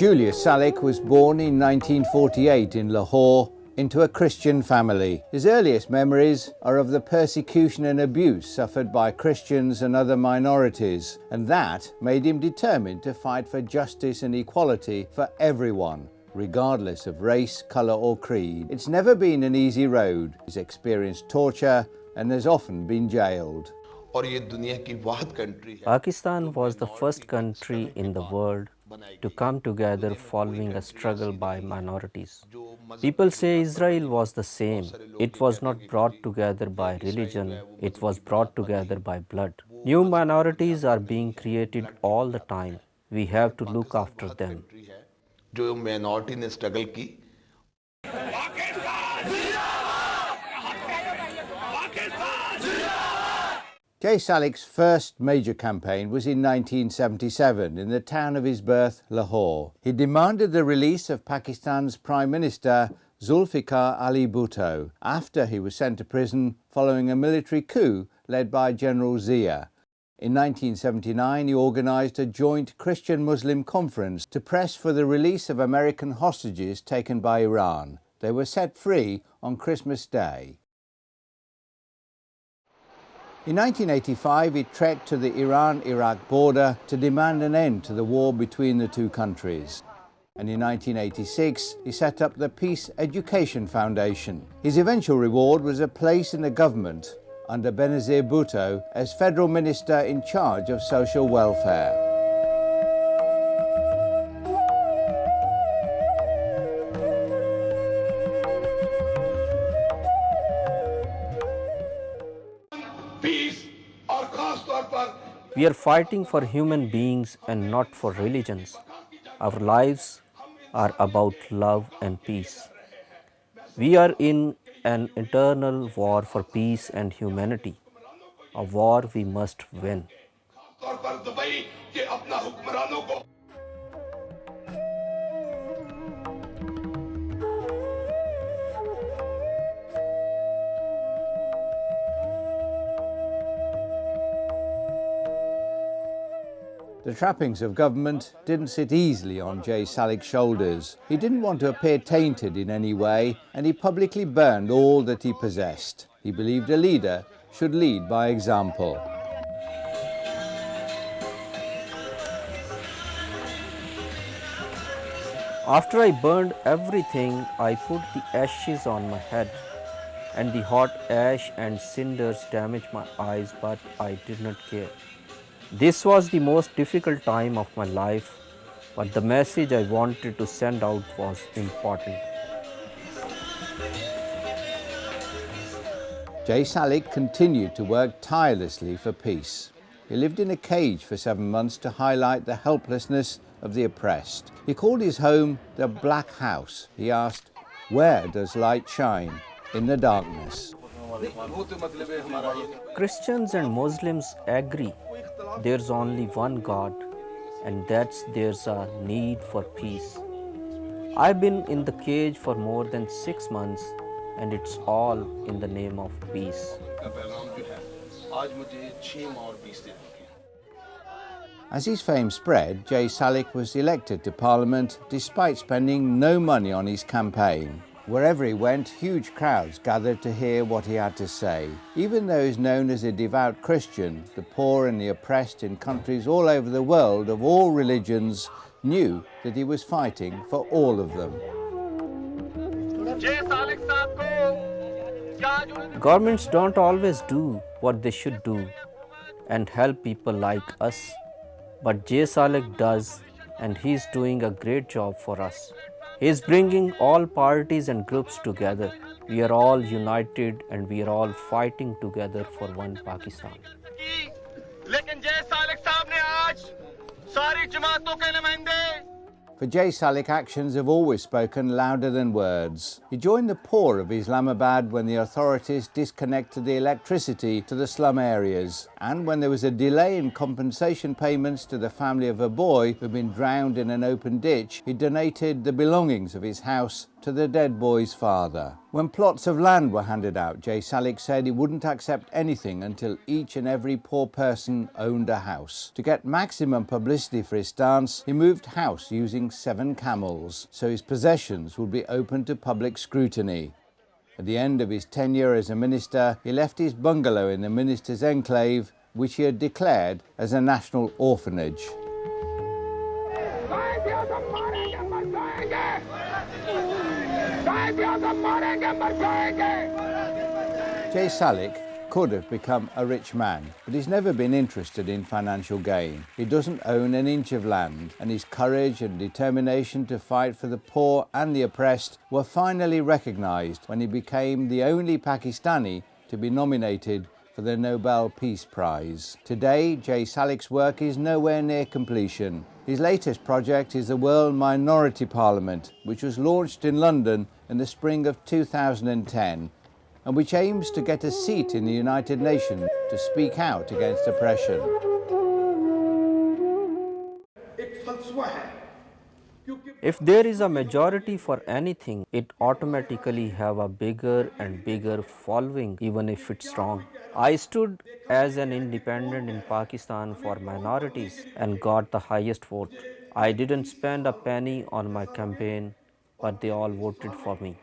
Julius Salik was born in 1948 in Lahore into a Christian family. His earliest memories are of the persecution and abuse suffered by Christians and other minorities, and that made him determined to fight for justice and equality for everyone, regardless of race, colour or creed. It's never been an easy road. He's experienced torture and has often been jailed. Pakistan was the first country in the world to come together following a struggle by minorities. People say Israel was the same. It was not brought together by religion, it was brought together by blood. New minorities are being created all the time. We have to look after them. Jay Salik's first major campaign was in 1977 in the town of his birth, Lahore. He demanded the release of Pakistan's Prime Minister Zulfikar Ali Bhutto after he was sent to prison following a military coup led by General Zia. In 1979, he organised a joint Christian-Muslim conference to press for the release of American hostages taken by Iran. They were set free on Christmas Day. In 1985, he trekked to the Iran-Iraq border to demand an end to the war between the two countries. And in 1986, he set up the Peace Education Foundation. His eventual reward was a place in the government under Benazir Bhutto as Federal Minister in charge of social welfare. We are fighting for human beings and not for religions. Our lives are about love and peace. We are in an eternal war for peace and humanity, a war we must win. The trappings of government didn't sit easily on Jay Salik's shoulders. He didn't want to appear tainted in any way, and he publicly burned all that he possessed. He believed a leader should lead by example. After I burned everything, I put the ashes on my head, and the hot ash and cinders damaged my eyes, but I did not care. This was the most difficult time of my life, but the message I wanted to send out was important. Jay Salik continued to work tirelessly for peace. He lived in a cage for 7 months to highlight the helplessness of the oppressed. He called his home the Black House. He asked, "Where does light shine? In the darkness." Christians and Muslims agree there's only one God, and that's there's a need for peace. I've been in the cage for more than 6 months, and it's all in the name of peace. As his fame spread, Jay Salik was elected to Parliament despite spending no money on his campaign. Wherever he went, huge crowds gathered to hear what he had to say. Even though he's known as a devout Christian, the poor and the oppressed in countries all over the world of all religions knew that he was fighting for all of them. Governments don't always do what they should do and help people like us, but Jay Salik does, and he's doing a great job for us. He's bringing all parties and groups together. We are all united and we are all fighting together for one Pakistan. For Jay Salik, actions have always spoken louder than words. He joined the poor of Islamabad when the authorities disconnected the electricity to the slum areas, and when there was a delay in compensation payments to the family of a boy who'd been drowned in an open ditch, he donated the belongings of his house to the dead boy's father. When plots of land were handed out, Jay Salik said he wouldn't accept anything until each and every poor person owned a house. To get maximum publicity for his stance, he moved house using 7 camels, so his possessions would be open to public scrutiny. At the end of his tenure as a minister, he left his bungalow in the minister's enclave, which he had declared as a national orphanage. Jay Salik could have become a rich man, but he's never been interested in financial gain. He doesn't own an inch of land, and his courage and determination to fight for the poor and the oppressed were finally recognised when he became the only Pakistani to be nominated for the Nobel Peace Prize. Today, Jay Salik's work is nowhere near completion. His latest project is the World Minority Parliament, which was launched in London in the spring of 2010, and which aims to get a seat in the United Nations to speak out against oppression. If there is a majority for anything, it automatically have a bigger and bigger following, even if it's wrong. I stood as an independent in Pakistan for minorities and got the highest vote. I didn't spend a penny on my campaign, but they all voted for me.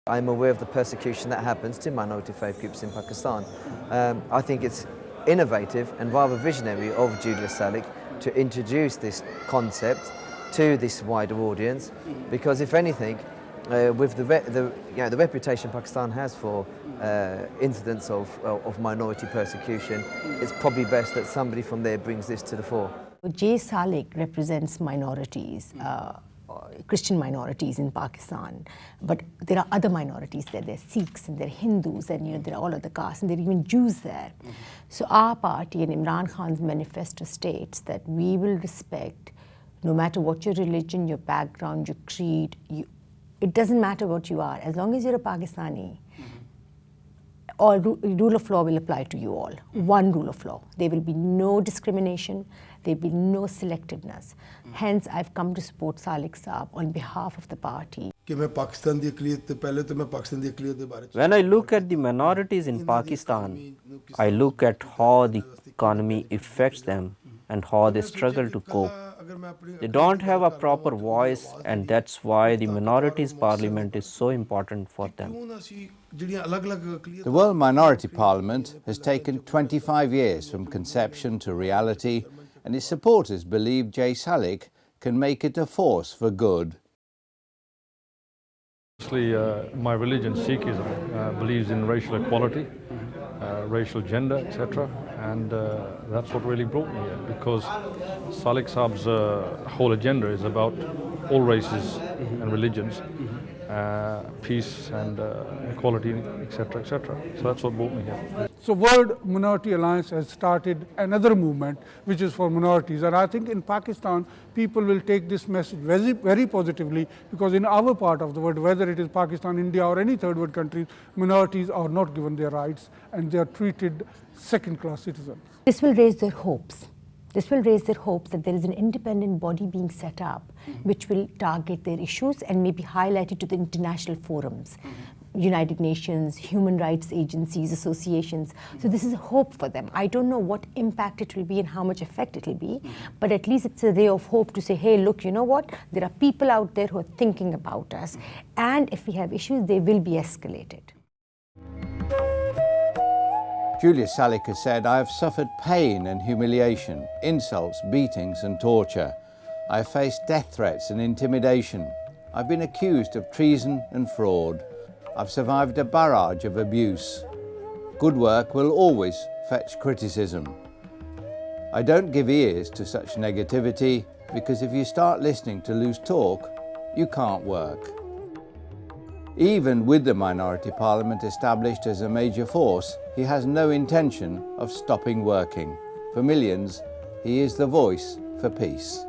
I'm aware of the persecution that happens to minority faith groups in Pakistan. I think it's innovative and rather visionary of Julius Salik to introduce this concept to this wider audience, because if anything, with the reputation Pakistan has for incidents of minority persecution, it's probably best that somebody from there brings this to the fore. Jay Salik represents minorities, Christian minorities in Pakistan, but there are other minorities there. There are Sikhs and there are Hindus, and there are all other castes, and there are even Jews there. So our party and Imran Khan's manifesto states that we will respect, no matter what your religion, your background, your creed, it doesn't matter what you are, as long as you're a Pakistani, all rule of law will apply to you all. One rule of law. There will be no discrimination. There will be no selectiveness. Hence, I've come to support Salik Saab on behalf of the party. When I look at the minorities in Pakistan, I look at how the economy affects them and how they struggle to cope. They don't have a proper voice, and that's why the minorities parliament is so important for them. The World Minority Parliament has taken 25 years from conception to reality, and its supporters believe Jay Salik can make it a force for good. Actually, my religion, Sikhism, believes in racial equality, racial gender, etc. And that's what really brought me here, because Salik Saab's whole agenda is about all races and religions, peace and equality, etc., etc. So that's what brought me here. So World Minority Alliance has started another movement which is for minorities, and I think in Pakistan people will take this message very, very positively, because in our part of the world, whether it is Pakistan, India or any third world country, minorities are not given their rights and they are treated second-class citizens. This will raise their hopes. This will raise their hopes that there is an independent body being set up which will target their issues and maybe highlight it to the international forums, United Nations, human rights agencies, associations. So this is a hope for them. I don't know what impact it will be and how much effect it will be, but at least it's a ray of hope to say, hey, look, you know what? There are people out there who are thinking about us, and if we have issues, they will be escalated. Julius Salik has said, I have suffered pain and humiliation, insults, beatings and torture. I have faced death threats and intimidation. I've been accused of treason and fraud. I've survived a barrage of abuse. Good work will always fetch criticism. I don't give ears to such negativity, because if you start listening to loose talk, you can't work. Even with the Minority Parliament established as a major force, he has no intention of stopping working. For millions, he is the voice for peace.